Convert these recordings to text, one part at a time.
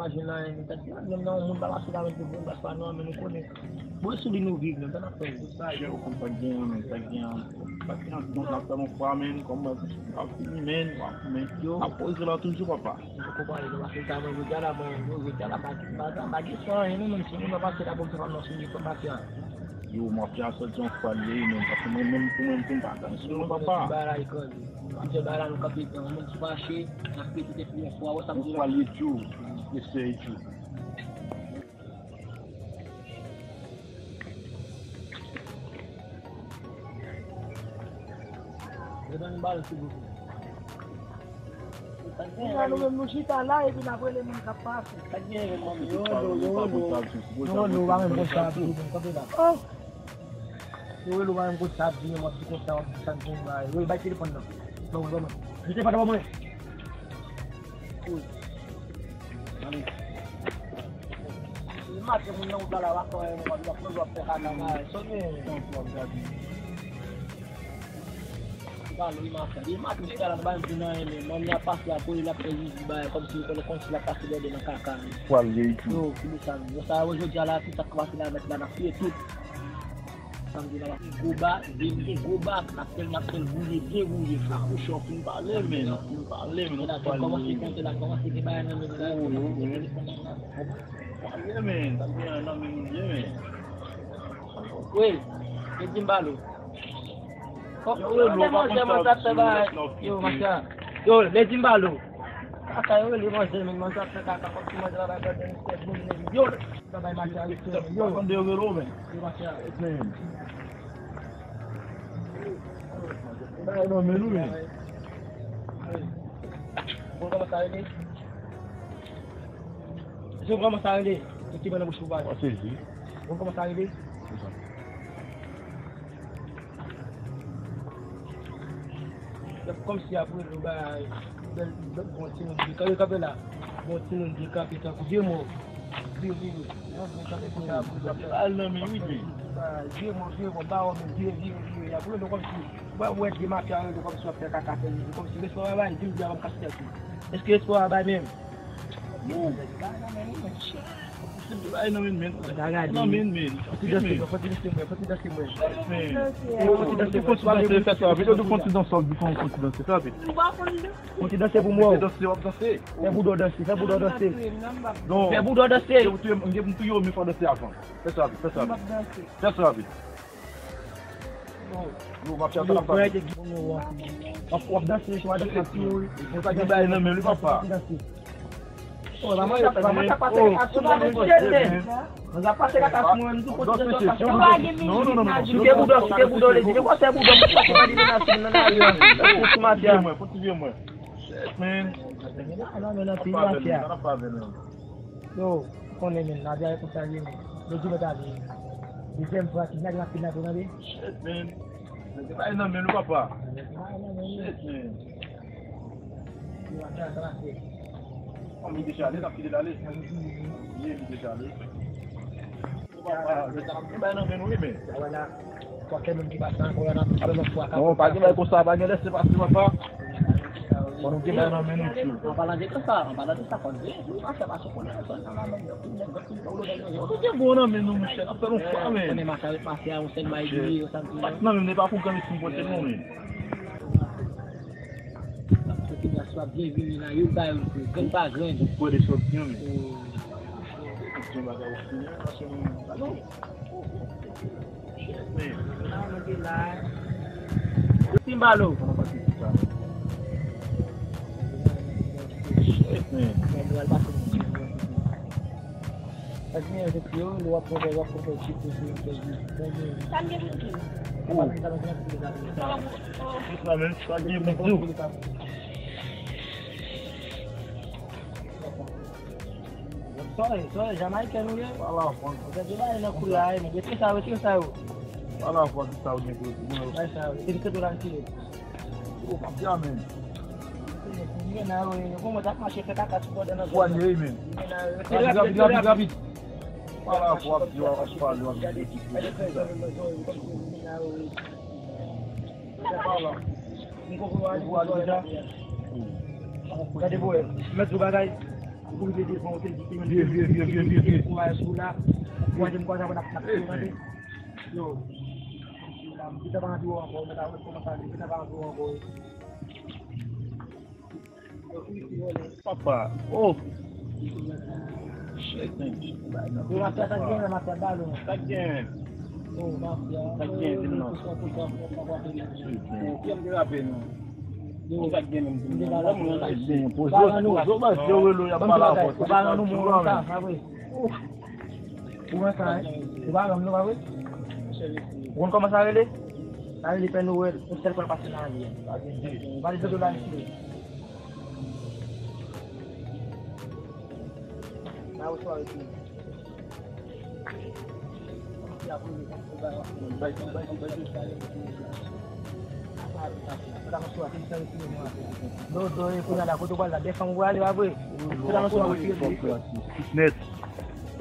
imagine là, même dans le monde, là, c'est la même chose, parce que nous, nous connaissons. Bon, si nous vivons, nous avons fait ça, je ne comprends pas bien, mais ça vient. Parce que nous avons fait comme mais après, c'est là toujours papa. Je comprends, parce que ça me regarde là, je regarde la baguette, même si nous n'avons pas fait la bonne chose, nous sommes pas fiers. Yo, ma fille a sorti un foyer, parce que même pour pas attention, papa. Je vais aller au capitaine, on se fâché, on a fait des plusieurs fois, ça me dit. Foyer tout, essaye tout. Je donne une balle, s'il vous plaît. Nous chita là et puis après les gens qui passent. Nous va même ça. Oh. Nous va même ça, moi je suis content ça me oui, bah téléphone là. Non, non. Je sais pas d'abord moi. Oui. Allez. Le match on nous va là on va faire un match. Sonner. Il m'a dit que la banque il a passé à pour la présidence comme si le conseil a passé dans le caca. Foyer tout. Non, ça aujourd'hui là tout ça va se mettre là dans pied tout. Samedi là, Goba, appelle bouger, bien bouger, ça. Je suis parler, mais non, parler, mais non. Comment c'est compté là, comment c'est que bah non, mais ça vient non mais oui, c'est Dimbalo. Yo, les Dimbalo. Aka yo le manger, mais manger après kaka comme tu manges là dans cette boule. Yo, ça va manger. Yo, on est heureux mais. Non mais nous. On va s'arrêter. Je vais m'arrêter. Tu vas nous boucher pas. On commence à arriver. Comme si après le bail continue de quand le là continue de capitaine pour 2 mois. Oui. Ah non mais oui. 2 mois bah on dit il y a pour le comme si bah ouais des matchs comme si on fait caca comme si le soir là il dit bien casser tout. Est-ce que le soir là même non. Ai não men. Não men. Eu continuo dançando, sabe? Continue danser pour moi. Danser. É budo danser, é budo danser. Non. É budo danser. Eu tenho me fazer danser avant. Você sabe. Não vai ficar na frente. Vamos danser, je vais danser. Eu tá aqui não men, papa. Oh, vamos a pasar a semana de gente. Vamos a pasar a semana do côté de nossa. Não. Que budo, eu gosto de budo, para de nascer na área. Costuma ter. Pode ver, mãe. Man. Não, filha. Yo, quando ele na área com tá ali. Eu digo tá ali. Dizem para que na final do nabi. Man. Vai não, meu papa. On me déjà allé, la fille d'aller. Il est déjà allé. Voilà. Qualquer monde qui passe encore là, on fois. Non, pas dire que ça va gagner, c'est pas papa. On nous dit non mais non. On va la dire ça, on va la dire ça comme ça. Ça va se connaître ça dans la même. C'est bon non mais non monsieur, après on fait mais. On est marché on s'est maïdi, on s'est. Non mais pas pour quand ils sont botés non mais. Soit bien venu là, il va comme pas grand pour des choses bien mais. Timbalo. Assim, eu vou aproveitar o tipo de só Jamaica não ia falar, você vai na culiar, mas você sabe que saiu. Fala foto de saúde inclusive. Vai sair, tem que durante ele. Obviamente. Não, eu vou mudar com a chefe da casa por dentro. Boa noite, mesmo. Gabi. Fala foto de uma falha. Fala. Cadê boa? Mete o bagagem. Vous pouvez dire qu'on vieux. Pour aller sous là, moi j'aime quoi ça va n'appeler. Yo. Kita va jouer encore, mais là on commence à kita va jouer encore. Papa, oh. Eu até tá ganhando na trabalho. Tá ganhando. Oh, mafia. Tá ganhando, não. Que não dá pena. Não tá ganhando. Pois eu mas eu ia falar, pô. Vai no mundo, tá, sabe? Uma sai. Vai no mundo, vai. Quando começar a ele, aí ele pega o telefone para assinar ali. Vai do lado aqui. Now it's all good. Dodo itu ada aku tu bala dia kamu balik apa? Kita masuk net.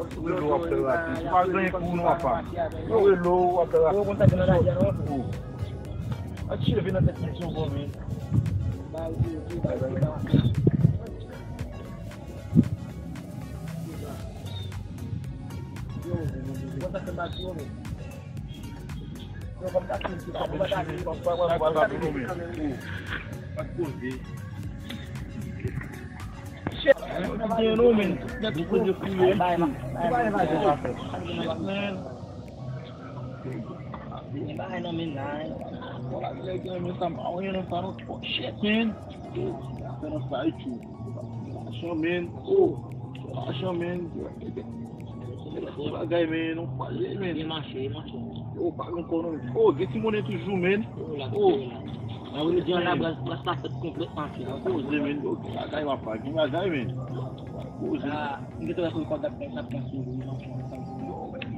Eu vou operar aqui. Vai ganhar com um apa? Eu vou operar. Eu vou contar dengan dia no. Atira vindo até aqui seu homem. Conta dengan dia no. Eu vou botar aqui, Dinheiro, homem. Depois eu fui vai. Vai na minha. Olha, eu tá mal, eu não falo shit, man. Eu não faço isso. Acho, man. Acho, man. Devagar, man. Não fazer, man. Marchei. Eu pago um coro. Oh, esse moneto ju, man. Mas o dia lá está completamente. Man. Devagar, uma paga. Devagar, man. Ninguém vai colocar da peça para cima.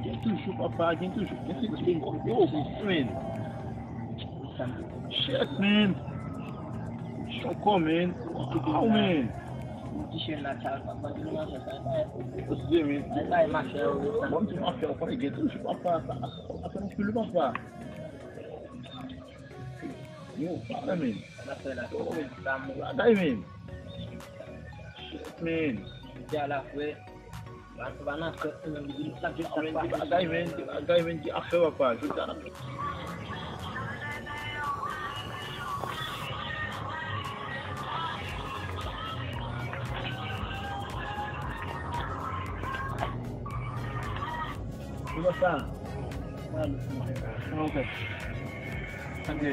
Quem tu chupa, paga. Quem tu chupa. Quem tu chupa. Oh, man. Shit, man. Choco, man. Wow, man. T-shirt na cara, papai, não acha, Eu sei, man. vai, Marcelo. Vamos te marcar o pai, tu chupa, papá. Tá no filho, papá. Eu, para, man. Daí, man. Shit, man. Já lá foi. Vai na frente, não me diz, sabe, Daí, man. De afé, papá. Ajuda na gostar? Não, velho. Cadê?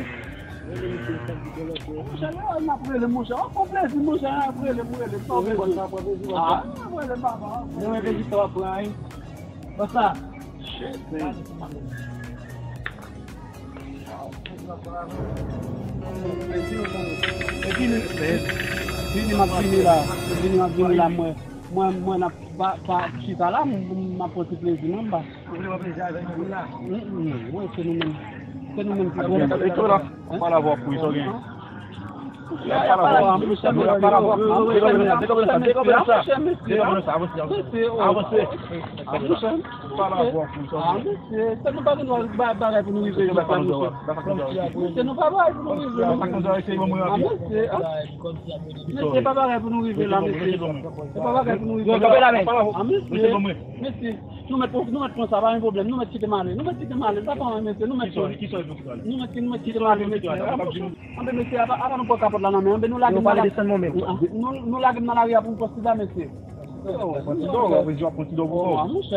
Já não para ele mostrar, complexo mostrar para ele, só ver botar para ver. Ah, não é acreditar para aí. Gostar? Shit, man. Vini magini la moi na pas chita là ma porte plaisir même pas. Vous voulez plaisir avec nous là? Oui, c'est nous même qui Et toi là, pas la voir pour ils ont nous mettons ça, pas un problème, nous mettons mal, ça pas un monsieur, nous mettons avant nous pas la main, nous la nous la dans la pour poster là monsieur.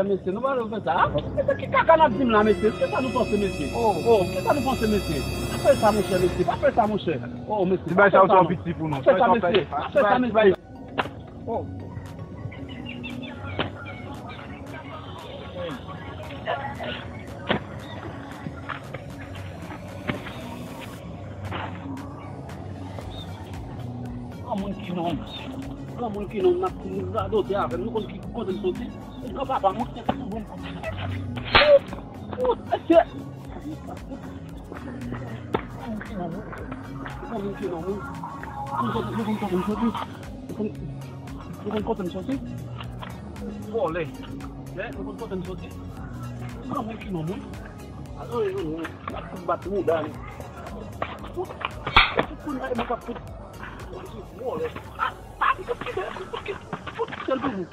Monsieur, nous va faire ça. C'est qui caca n'a dit là monsieur, c'est ça nous pense monsieur. C'est ça nous pense monsieur. Fais ça monsieur, fais ça mon cher. Oh monsieur. Tu vas ça un petit pour nous. Fais ça monsieur. Fais ça monsieur. Oh. Kamu que não na do teatro, não consegui contar isso aqui. Não vai para muito tempo bom. Olha, Quel de vous?